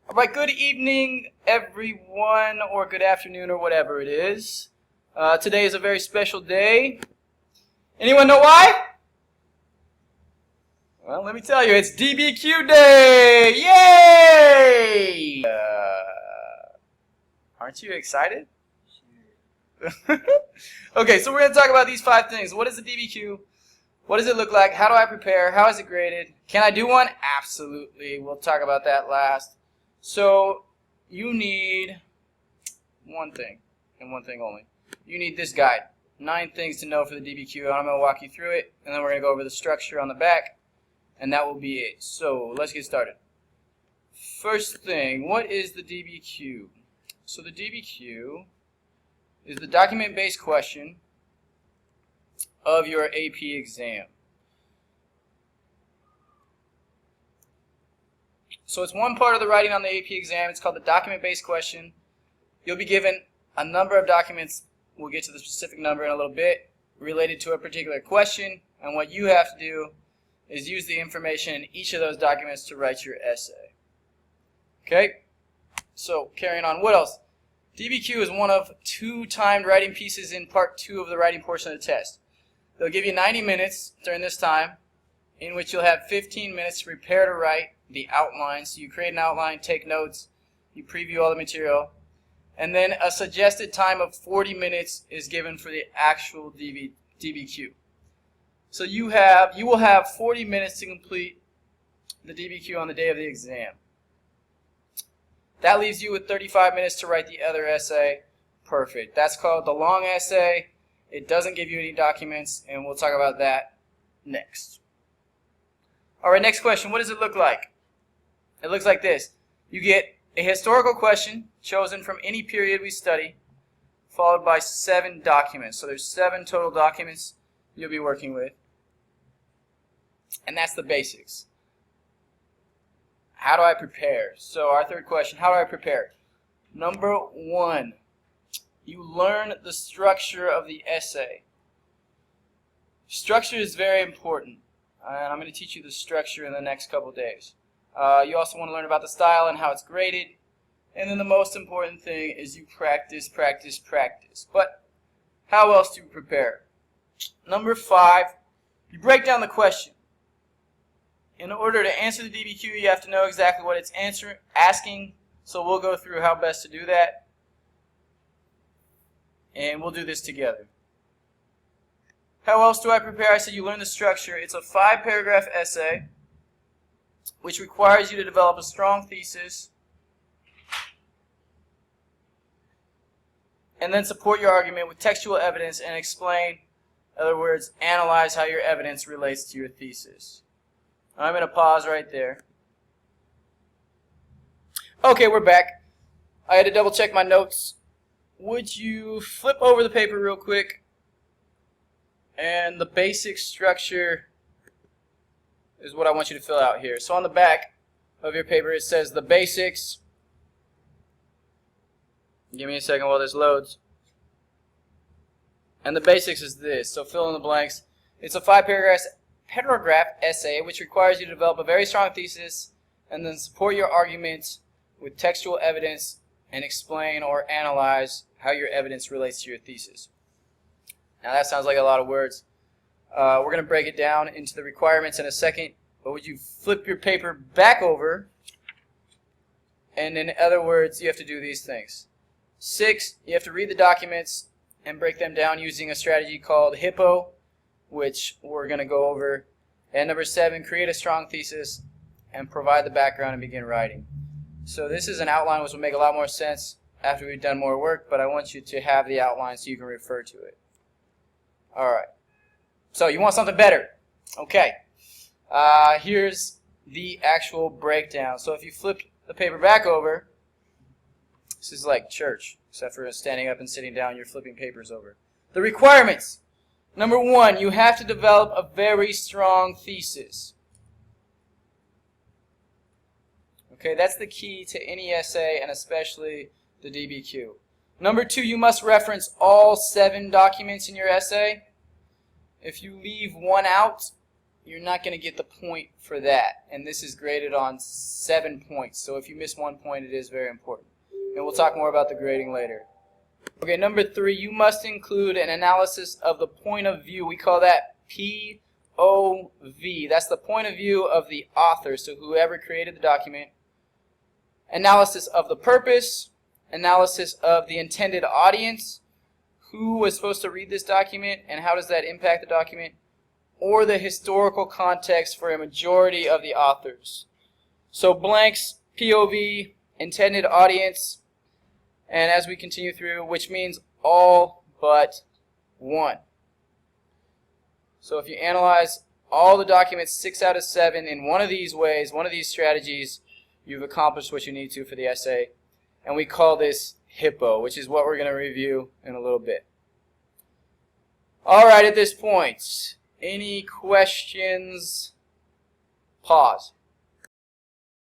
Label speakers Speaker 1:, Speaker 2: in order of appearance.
Speaker 1: All right, good evening, everyone, or good afternoon, or whatever it is. Today is a very special day. Anyone know why? Well, let me tell you, it's DBQ Day! Yay! Aren't you excited? Okay, so we're going to talk about these 5 things. What is the DBQ? What does it look like? How do I prepare? How is it graded? Can I do one? Absolutely. We'll talk about that last. So you need one thing, and one thing only. You need this guide, 9 things to know for the DBQ, and I'm going to walk you through it, and then we're going to go over the structure on the back, and that will be it. So let's get started. First thing, what is the DBQ? So the DBQ is the document-based question of your AP exam. So it's one part of the writing on the AP exam. It's called the document-based question. You'll be given a number of documents, we'll get to the specific number in a little bit, related to a particular question, and what you have to do is use the information in each of those documents to write your essay. Okay? So carrying on, what else? DBQ is one of 2 timed writing pieces in part 2 of the writing portion of the test. They'll give you 90 minutes during this time, in which you'll have 15 minutes to prepare to write the outline. So you create an outline, take notes, you preview all the material, and then a suggested time of 40 minutes is given for the actual DBQ. So you will have 40 minutes to complete the DBQ on the day of the exam. That leaves you with 35 minutes to write the other essay. Perfect. That's called the long essay. It doesn't give you any documents, and we'll talk about that next. All right, next question. What does it look like? It looks like this. You get a historical question chosen from any period we study, followed by 7 documents. So there's 7 total documents you'll be working with. And that's the basics. How do I prepare? So our third question, how do I prepare? Number 1, you learn the structure of the essay. Structure is very important, and I'm going to teach you the structure in the next couple days. You also want to learn about the style and how it's graded. And then the most important thing is you practice, practice, practice. But how else do you prepare? Number 5, you break down the question. In order to answer the DBQ, you have to know exactly what it's asking. So we'll go through how best to do that. And we'll do this together. How else do I prepare? I said you learn the structure. It's a 5-paragraph essay, which requires you to develop a strong thesis and then support your argument with textual evidence and explain, in other words, analyze how your evidence relates to your thesis. I'm going to pause right there. Okay, we're back. I had to double check my notes. Would you flip over the paper real quick? And the basic structure is what I want you to fill out here. So on the back of your paper it says the basics. Give me a second while this loads. And the basics is this. So fill in the blanks. It's a 5-paragraph essay which requires you to develop a very strong thesis and then support your argument with textual evidence and explain or analyze how your evidence relates to your thesis. Now that sounds like a lot of words. We're going to break it down into the requirements in a second, but would you flip your paper back over, and in other words, you have to do these things. 6, you have to read the documents and break them down using a strategy called HIPPO, which we're going to go over. And number 7, create a strong thesis and provide the background and begin writing. So this is an outline which will make a lot more sense after we've done more work, but I want you to have the outline so you can refer to it. Alright, so you want something better. Okay, here's the actual breakdown. So if you flip the paper back over, this is like church, except for standing up and sitting down, you're flipping papers over. The requirements. Number 1, you have to develop a very strong thesis. Okay, that's the key to any essay and especially the DBQ. Number 2, you must reference all 7 documents in your essay. If you leave one out, you're not going to get the point for that. And this is graded on 7 points. So if you miss 1 point, it is very important. And we'll talk more about the grading later. Okay, number 3, you must include an analysis of the point of view. We call that POV. That's the point of view of the author, so whoever created the document. Analysis of the purpose, analysis of the intended audience, who was supposed to read this document and how does that impact the document, or the historical context for a majority of the authors. So blanks, POV, intended audience, and as we continue through, which means all but one. So if you analyze all the documents 6 out of 7 in one of these ways, one of these strategies, you've accomplished what you need to for the essay. And we call this HIPPO, which is what we're going to review in a little bit. Alright, at this point, any questions? Pause.